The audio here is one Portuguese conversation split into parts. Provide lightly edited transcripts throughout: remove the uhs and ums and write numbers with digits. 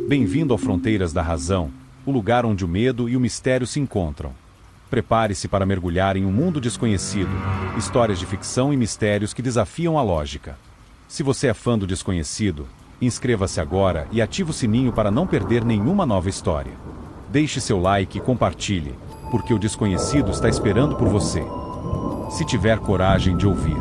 Bem-vindo ao Fronteiras da Razão, o lugar onde o medo e o mistério se encontram. Prepare-se para mergulhar em um mundo desconhecido, histórias de ficção e mistérios que desafiam a lógica. Se você é fã do desconhecido, inscreva-se agora e ative o sininho para não perder nenhuma nova história. Deixe seu like e compartilhe, porque o desconhecido está esperando por você. Se tiver coragem de ouvir.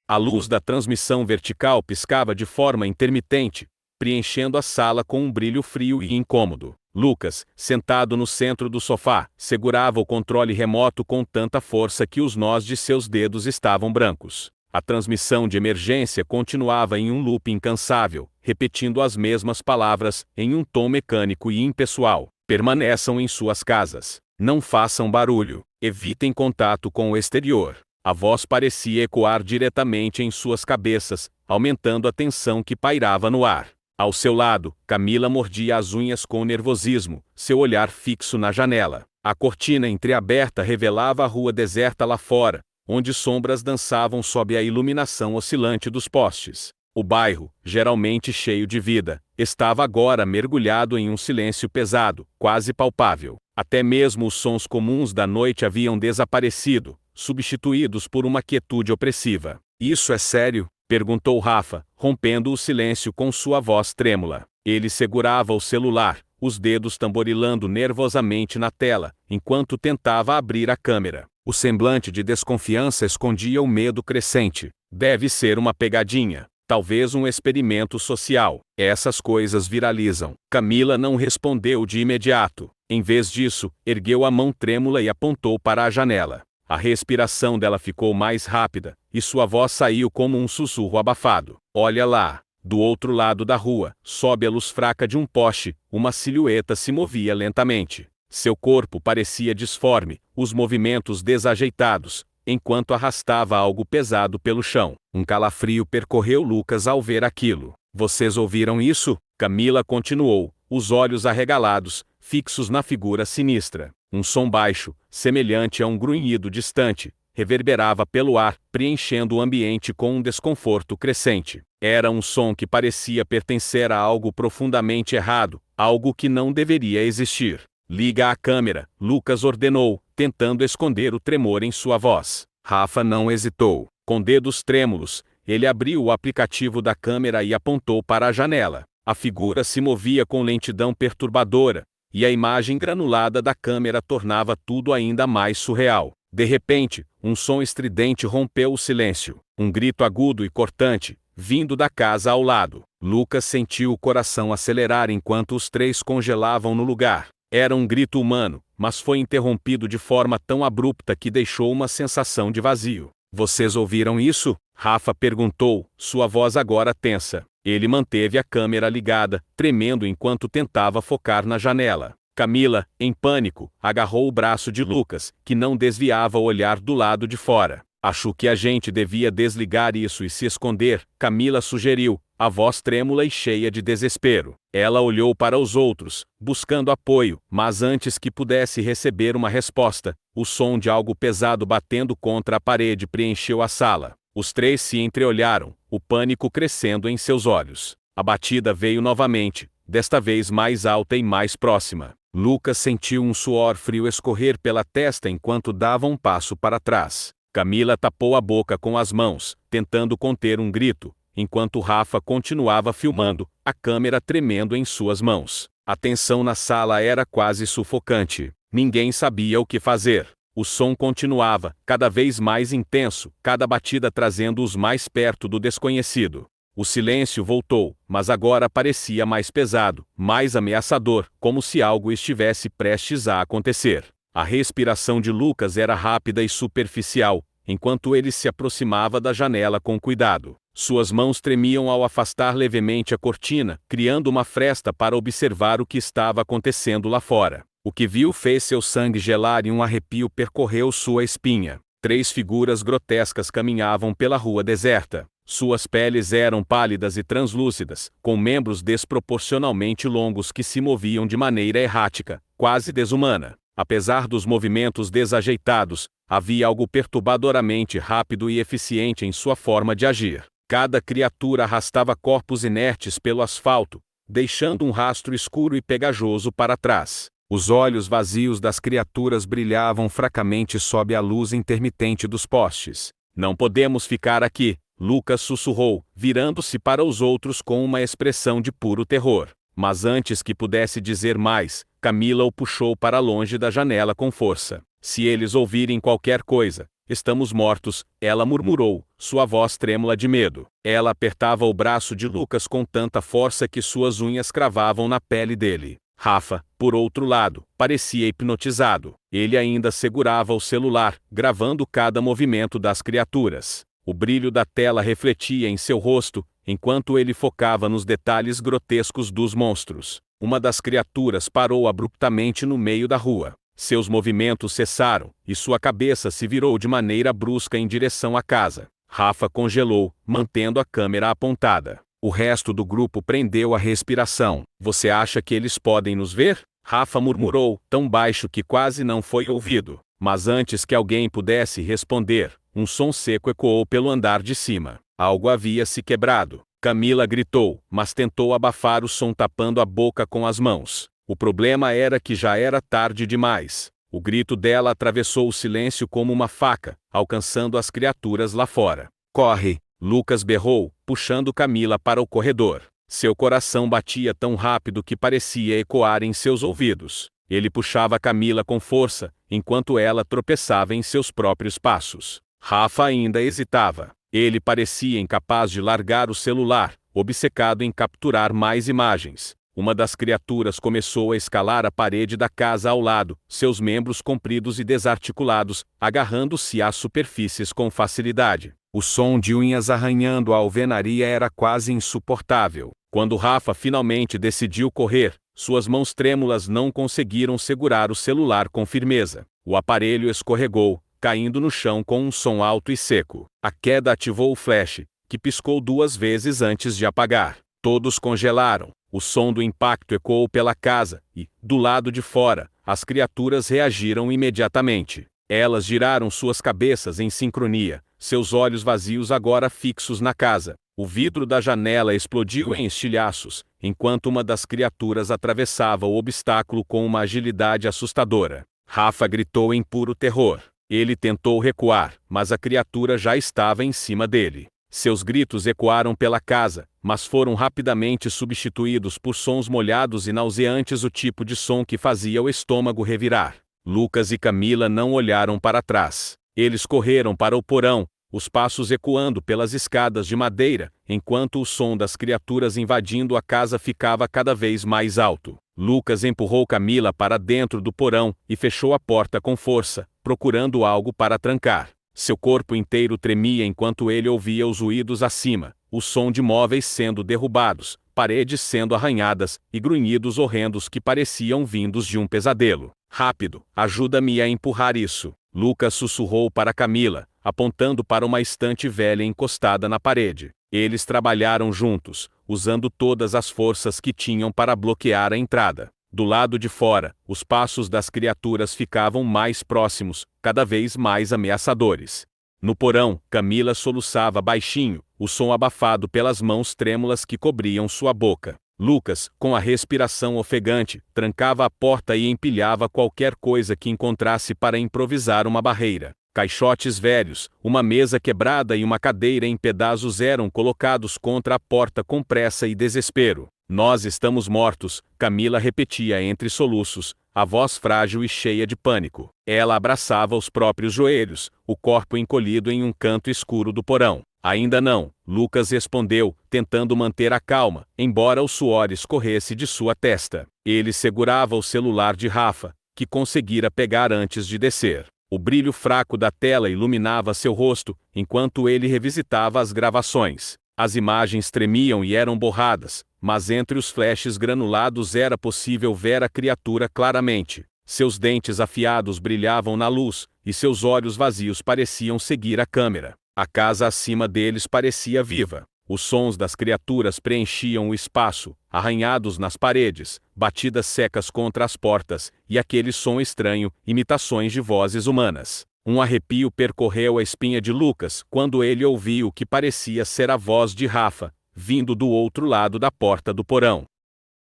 A luz da transmissão vertical piscava de forma intermitente, preenchendo a sala com um brilho frio e incômodo. Lucas, sentado no centro do sofá, segurava o controle remoto com tanta força que os nós de seus dedos estavam brancos. A transmissão de emergência continuava em um loop incansável, repetindo as mesmas palavras, em um tom mecânico e impessoal. Permaneçam em suas casas. Não façam barulho. Evitem contato com o exterior. A voz parecia ecoar diretamente em suas cabeças, aumentando a tensão que pairava no ar. Ao seu lado, Camila mordia as unhas com nervosismo, seu olhar fixo na janela. A cortina entreaberta revelava a rua deserta lá fora, onde sombras dançavam sob a iluminação oscilante dos postes. O bairro, geralmente cheio de vida, estava agora mergulhado em um silêncio pesado, quase palpável. Até mesmo os sons comuns da noite haviam desaparecido, substituídos por uma quietude opressiva. "Isso é sério?" perguntou Rafa, rompendo o silêncio com sua voz trêmula. Ele segurava o celular, os dedos tamborilando nervosamente na tela, enquanto tentava abrir a câmera. O semblante de desconfiança escondia o medo crescente. Deve ser uma pegadinha. Talvez um experimento social. Essas coisas viralizam. Camila não respondeu de imediato. Em vez disso, ergueu a mão trêmula e apontou para a janela. A respiração dela ficou mais rápida, e sua voz saiu como um sussurro abafado. "Olha lá." Do outro lado da rua, sob a luz fraca de um poste, uma silhueta se movia lentamente. Seu corpo parecia disforme, os movimentos desajeitados, enquanto arrastava algo pesado pelo chão. Um calafrio percorreu Lucas ao ver aquilo. "Vocês ouviram isso?" Camila continuou, os olhos arregalados, fixos na figura sinistra. Um som baixo, semelhante a um grunhido distante, reverberava pelo ar, preenchendo o ambiente com um desconforto crescente. Era um som que parecia pertencer a algo profundamente errado, algo que não deveria existir. "Liga a câmera", Lucas ordenou, tentando esconder o tremor em sua voz. Rafa não hesitou. Com dedos trêmulos, ele abriu o aplicativo da câmera e apontou para a janela. A figura se movia com lentidão perturbadora, e a imagem granulada da câmera tornava tudo ainda mais surreal. De repente, um som estridente rompeu o silêncio. Um grito agudo e cortante, vindo da casa ao lado. Lucas sentiu o coração acelerar enquanto os três congelavam no lugar. Era um grito humano, mas foi interrompido de forma tão abrupta que deixou uma sensação de vazio. "Vocês ouviram isso?" Rafa perguntou, sua voz agora tensa. Ele manteve a câmera ligada, tremendo enquanto tentava focar na janela. Camila, em pânico, agarrou o braço de Lucas, que não desviava o olhar do lado de fora. "Acho que a gente devia desligar isso e se esconder", Camila sugeriu, a voz trêmula e cheia de desespero. Ela olhou para os outros, buscando apoio, mas antes que pudesse receber uma resposta, o som de algo pesado batendo contra a parede preencheu a sala. Os três se entreolharam, o pânico crescendo em seus olhos. A batida veio novamente, desta vez mais alta e mais próxima. Lucas sentiu um suor frio escorrer pela testa enquanto dava um passo para trás. Camila tapou a boca com as mãos, tentando conter um grito, enquanto Rafa continuava filmando, a câmera tremendo em suas mãos. A tensão na sala era quase sufocante. Ninguém sabia o que fazer. O som continuava, cada vez mais intenso, cada batida trazendo-os mais perto do desconhecido. O silêncio voltou, mas agora parecia mais pesado, mais ameaçador, como se algo estivesse prestes a acontecer. A respiração de Lucas era rápida e superficial, enquanto ele se aproximava da janela com cuidado. Suas mãos tremiam ao afastar levemente a cortina, criando uma fresta para observar o que estava acontecendo lá fora. O que viu fez seu sangue gelar e um arrepio percorreu sua espinha. 3 figuras grotescas caminhavam pela rua deserta. Suas peles eram pálidas e translúcidas, com membros desproporcionalmente longos que se moviam de maneira errática, quase desumana. Apesar dos movimentos desajeitados, havia algo perturbadoramente rápido e eficiente em sua forma de agir. Cada criatura arrastava corpos inertes pelo asfalto, deixando um rastro escuro e pegajoso para trás. Os olhos vazios das criaturas brilhavam fracamente sob a luz intermitente dos postes. Não podemos ficar aqui, Lucas sussurrou, virando-se para os outros com uma expressão de puro terror. Mas antes que pudesse dizer mais, Camila o puxou para longe da janela com força. Se eles ouvirem qualquer coisa, estamos mortos, ela murmurou, sua voz trêmula de medo. Ela apertava o braço de Lucas com tanta força que suas unhas cravavam na pele dele. Rafa, por outro lado, parecia hipnotizado. Ele ainda segurava o celular, gravando cada movimento das criaturas. O brilho da tela refletia em seu rosto, enquanto ele focava nos detalhes grotescos dos monstros. Uma das criaturas parou abruptamente no meio da rua. Seus movimentos cessaram, e sua cabeça se virou de maneira brusca em direção à casa. Rafa congelou, mantendo a câmera apontada. O resto do grupo prendeu a respiração. Você acha que eles podem nos ver? Rafa murmurou, tão baixo que quase não foi ouvido. Mas antes que alguém pudesse responder, um som seco ecoou pelo andar de cima. Algo havia se quebrado. Camila gritou, mas tentou abafar o som tapando a boca com as mãos. O problema era que já era tarde demais. O grito dela atravessou o silêncio como uma faca, alcançando as criaturas lá fora. Corre! Lucas berrou, puxando Camila para o corredor. Seu coração batia tão rápido que parecia ecoar em seus ouvidos. Ele puxava Camila com força, enquanto ela tropeçava em seus próprios passos. Rafa ainda hesitava. Ele parecia incapaz de largar o celular, obcecado em capturar mais imagens. Uma das criaturas começou a escalar a parede da casa ao lado, seus membros compridos e desarticulados, agarrando-se às superfícies com facilidade. O som de unhas arranhando a alvenaria era quase insuportável. Quando Rafa finalmente decidiu correr, suas mãos trêmulas não conseguiram segurar o celular com firmeza. O aparelho escorregou, caindo no chão com um som alto e seco. A queda ativou o flash, que piscou 2 vezes antes de apagar. Todos congelaram. O som do impacto ecoou pela casa e, do lado de fora, as criaturas reagiram imediatamente. Elas giraram suas cabeças em sincronia, seus olhos vazios agora fixos na casa. O vidro da janela explodiu em estilhaços, enquanto uma das criaturas atravessava o obstáculo com uma agilidade assustadora. Rafa gritou em puro terror. Ele tentou recuar, mas a criatura já estava em cima dele. Seus gritos ecoaram pela casa, mas foram rapidamente substituídos por sons molhados e nauseantes, o tipo de som que fazia o estômago revirar. Lucas e Camila não olharam para trás. Eles correram para o porão, os passos ecoando pelas escadas de madeira, enquanto o som das criaturas invadindo a casa ficava cada vez mais alto. Lucas empurrou Camila para dentro do porão e fechou a porta com força, procurando algo para trancar. Seu corpo inteiro tremia enquanto ele ouvia os ruídos acima, o som de móveis sendo derrubados, paredes sendo arranhadas e grunhidos horrendos que pareciam vindos de um pesadelo. Rápido, ajuda-me a empurrar isso. Lucas sussurrou para Camila, apontando para uma estante velha encostada na parede. Eles trabalharam juntos, usando todas as forças que tinham para bloquear a entrada. Do lado de fora, os passos das criaturas ficavam mais próximos, cada vez mais ameaçadores. No porão, Camila soluçava baixinho, o som abafado pelas mãos trêmulas que cobriam sua boca. Lucas, com a respiração ofegante, trancava a porta e empilhava qualquer coisa que encontrasse para improvisar uma barreira. Caixotes velhos, uma mesa quebrada e uma cadeira em pedaços eram colocados contra a porta com pressa e desespero. Nós estamos mortos, Camila repetia entre soluços, a voz frágil e cheia de pânico. Ela abraçava os próprios joelhos, o corpo encolhido em um canto escuro do porão. Ainda não, Lucas respondeu, tentando manter a calma, embora o suor escorresse de sua testa. Ele segurava o celular de Rafa, que conseguira pegar antes de descer. O brilho fraco da tela iluminava seu rosto, enquanto ele revisitava as gravações. As imagens tremiam e eram borradas, mas entre os flashes granulados era possível ver a criatura claramente. Seus dentes afiados brilhavam na luz, e seus olhos vazios pareciam seguir a câmera. A casa acima deles parecia viva. Os sons das criaturas preenchiam o espaço, arranhados nas paredes, batidas secas contra as portas, e aquele som estranho, imitações de vozes humanas. Um arrepio percorreu a espinha de Lucas quando ele ouviu o que parecia ser a voz de Rafa, vindo do outro lado da porta do porão.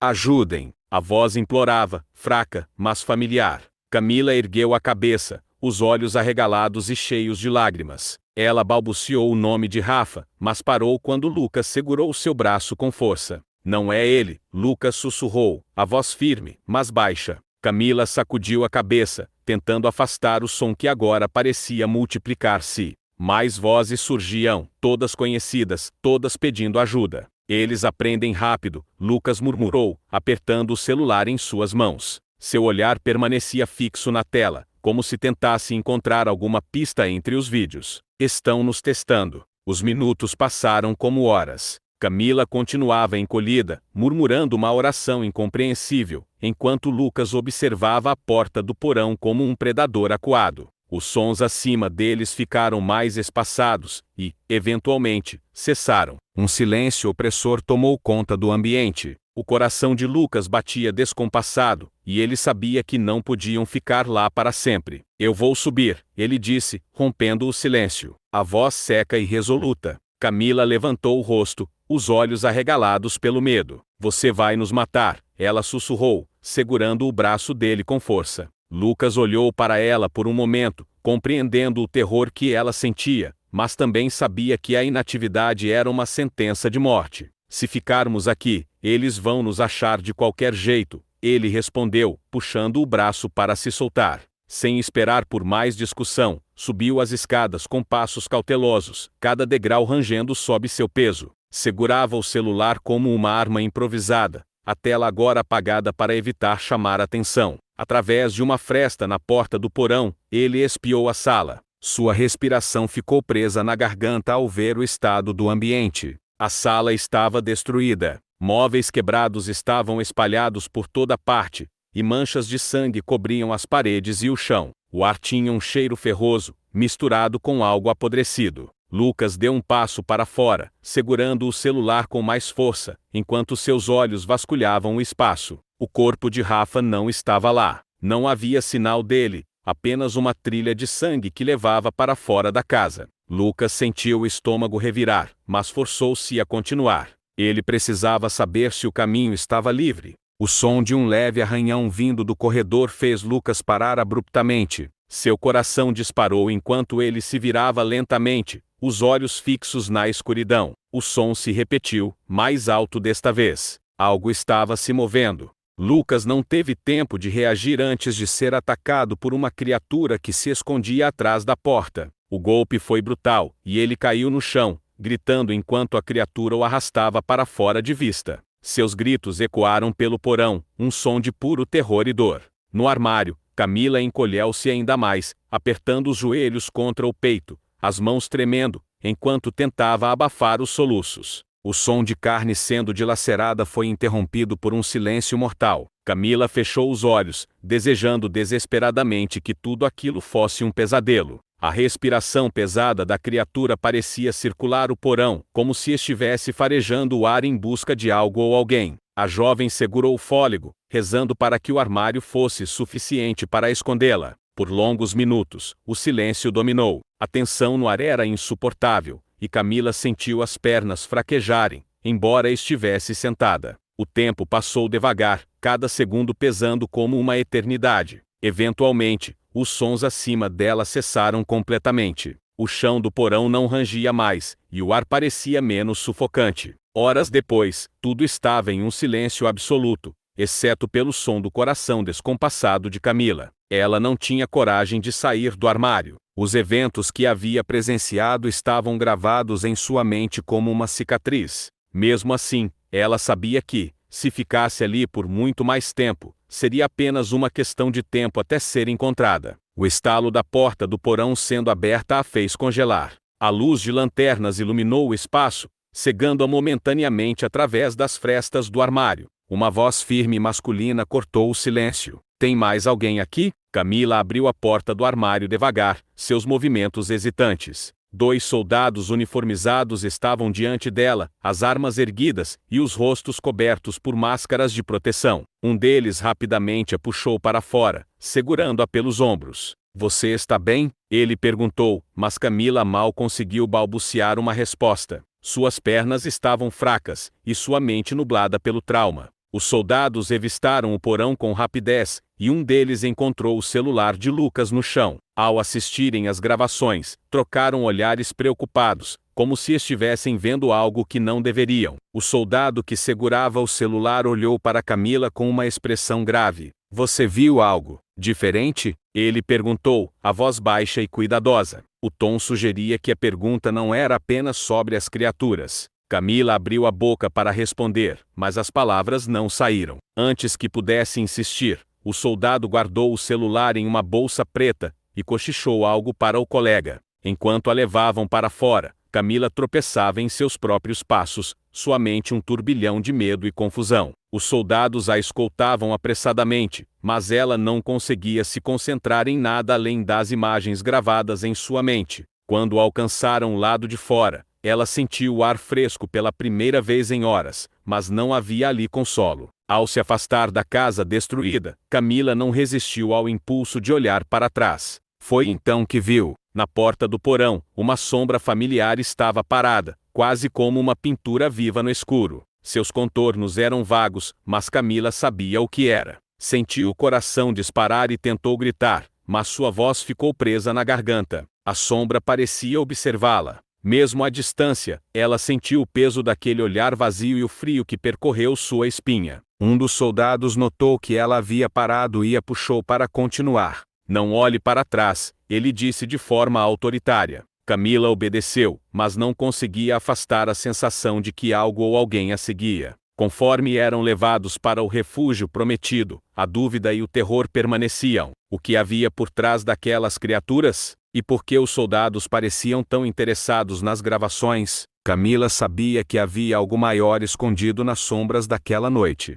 Ajudem! A voz implorava, fraca, mas familiar. Camila ergueu a cabeça, os olhos arregalados e cheios de lágrimas. Ela balbuciou o nome de Rafa, mas parou quando Lucas segurou seu braço com força. Não é ele, Lucas sussurrou, a voz firme, mas baixa. Camila sacudiu a cabeça, tentando afastar o som que agora parecia multiplicar-se. Mais vozes surgiam, todas conhecidas, todas pedindo ajuda. Eles aprendem rápido, Lucas murmurou, apertando o celular em suas mãos. Seu olhar permanecia fixo na tela, como se tentasse encontrar alguma pista entre os vídeos. Estão nos testando. Os minutos passaram como horas. Camila continuava encolhida, murmurando uma oração incompreensível, enquanto Lucas observava a porta do porão como um predador acuado. Os sons acima deles ficaram mais espaçados e, eventualmente, cessaram. Um silêncio opressor tomou conta do ambiente. O coração de Lucas batia descompassado, e ele sabia que não podiam ficar lá para sempre. Eu vou subir, ele disse, rompendo o silêncio. A voz seca e resoluta. Camila levantou o rosto, os olhos arregalados pelo medo. Você vai nos matar, ela sussurrou, segurando o braço dele com força. Lucas olhou para ela por um momento, compreendendo o terror que ela sentia, mas também sabia que a inatividade era uma sentença de morte. Se ficarmos aqui, eles vão nos achar de qualquer jeito, ele respondeu, puxando o braço para se soltar. Sem esperar por mais discussão, subiu as escadas com passos cautelosos, cada degrau rangendo sob seu peso. Segurava o celular como uma arma improvisada, a tela agora apagada para evitar chamar atenção. Através de uma fresta na porta do porão, ele espiou a sala. Sua respiração ficou presa na garganta ao ver o estado do ambiente. A sala estava destruída. Móveis quebrados estavam espalhados por toda parte, e manchas de sangue cobriam as paredes e o chão. O ar tinha um cheiro ferroso, misturado com algo apodrecido. Lucas deu um passo para fora, segurando o celular com mais força, enquanto seus olhos vasculhavam o espaço. O corpo de Rafa não estava lá. Não havia sinal dele, apenas uma trilha de sangue que levava para fora da casa. Lucas sentiu o estômago revirar, mas forçou-se a continuar. Ele precisava saber se o caminho estava livre. O som de um leve arranhão vindo do corredor fez Lucas parar abruptamente. Seu coração disparou enquanto ele se virava lentamente, os olhos fixos na escuridão. O som se repetiu, mais alto desta vez. Algo estava se movendo. Lucas não teve tempo de reagir antes de ser atacado por uma criatura que se escondia atrás da porta. O golpe foi brutal, e ele caiu no chão, gritando enquanto a criatura o arrastava para fora de vista. Seus gritos ecoaram pelo porão, um som de puro terror e dor. No armário, Camila encolheu-se ainda mais, apertando os joelhos contra o peito, as mãos tremendo, enquanto tentava abafar os soluços. O som de carne sendo dilacerada foi interrompido por um silêncio mortal. Camila fechou os olhos, desejando desesperadamente que tudo aquilo fosse um pesadelo. A respiração pesada da criatura parecia circular o porão, como se estivesse farejando o ar em busca de algo ou alguém. A jovem segurou o fôlego, rezando para que o armário fosse suficiente para escondê-la. Por longos minutos, o silêncio dominou. A tensão no ar era insuportável, e Camila sentiu as pernas fraquejarem, embora estivesse sentada. O tempo passou devagar, cada segundo pesando como uma eternidade. Eventualmente, os sons acima dela cessaram completamente. O chão do porão não rangia mais, e o ar parecia menos sufocante. Horas depois, tudo estava em um silêncio absoluto, exceto pelo som do coração descompassado de Camila. Ela não tinha coragem de sair do armário. Os eventos que havia presenciado estavam gravados em sua mente como uma cicatriz. Mesmo assim, ela sabia que, se ficasse ali por muito mais tempo, seria apenas uma questão de tempo até ser encontrada. O estalo da porta do porão sendo aberta a fez congelar. A luz de lanternas iluminou o espaço, cegando-a momentaneamente através das frestas do armário. Uma voz firme e masculina cortou o silêncio. Tem mais alguém aqui? Camila abriu a porta do armário devagar, seus movimentos hesitantes. 2 soldados uniformizados estavam diante dela, as armas erguidas e os rostos cobertos por máscaras de proteção. Um deles rapidamente a puxou para fora, segurando-a pelos ombros. Você está bem? Ele perguntou, mas Camila mal conseguiu balbuciar uma resposta. Suas pernas estavam fracas, e sua mente nublada pelo trauma. Os soldados revistaram o porão com rapidez, e um deles encontrou o celular de Lucas no chão. Ao assistirem às gravações, trocaram olhares preocupados, como se estivessem vendo algo que não deveriam. O soldado que segurava o celular olhou para Camila com uma expressão grave. Você viu algo diferente? Ele perguntou, a voz baixa e cuidadosa. O tom sugeria que a pergunta não era apenas sobre as criaturas. Camila abriu a boca para responder, mas as palavras não saíram. Antes que pudesse insistir, o soldado guardou o celular em uma bolsa preta e cochichou algo para o colega. Enquanto a levavam para fora, Camila tropeçava em seus próprios passos, sua mente um turbilhão de medo e confusão. Os soldados a escoltavam apressadamente, mas ela não conseguia se concentrar em nada além das imagens gravadas em sua mente. Quando alcançaram o lado de fora, ela sentiu o ar fresco pela primeira vez em horas, mas não havia ali consolo. Ao se afastar da casa destruída, Camila não resistiu ao impulso de olhar para trás. Foi então que viu, na porta do porão, uma sombra familiar estava parada, quase como uma pintura viva no escuro. Seus contornos eram vagos, mas Camila sabia o que era. Sentiu o coração disparar e tentou gritar, mas sua voz ficou presa na garganta. A sombra parecia observá-la. Mesmo à distância, ela sentiu o peso daquele olhar vazio e o frio que percorreu sua espinha. Um dos soldados notou que ela havia parado e a puxou para continuar. Não olhe para trás, ele disse de forma autoritária. Camila obedeceu, mas não conseguia afastar a sensação de que algo ou alguém a seguia. Conforme eram levados para o refúgio prometido, a dúvida e o terror permaneciam. O que havia por trás daquelas criaturas? E por que os soldados pareciam tão interessados nas gravações? Camila sabia que havia algo maior escondido nas sombras daquela noite.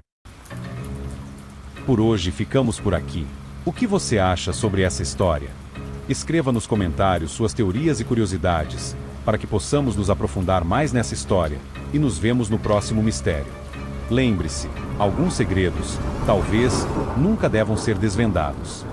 Por hoje ficamos por aqui. O que você acha sobre essa história? Escreva nos comentários suas teorias e curiosidades, para que possamos nos aprofundar mais nessa história, e nos vemos no próximo mistério. Lembre-se, alguns segredos, talvez, nunca devam ser desvendados.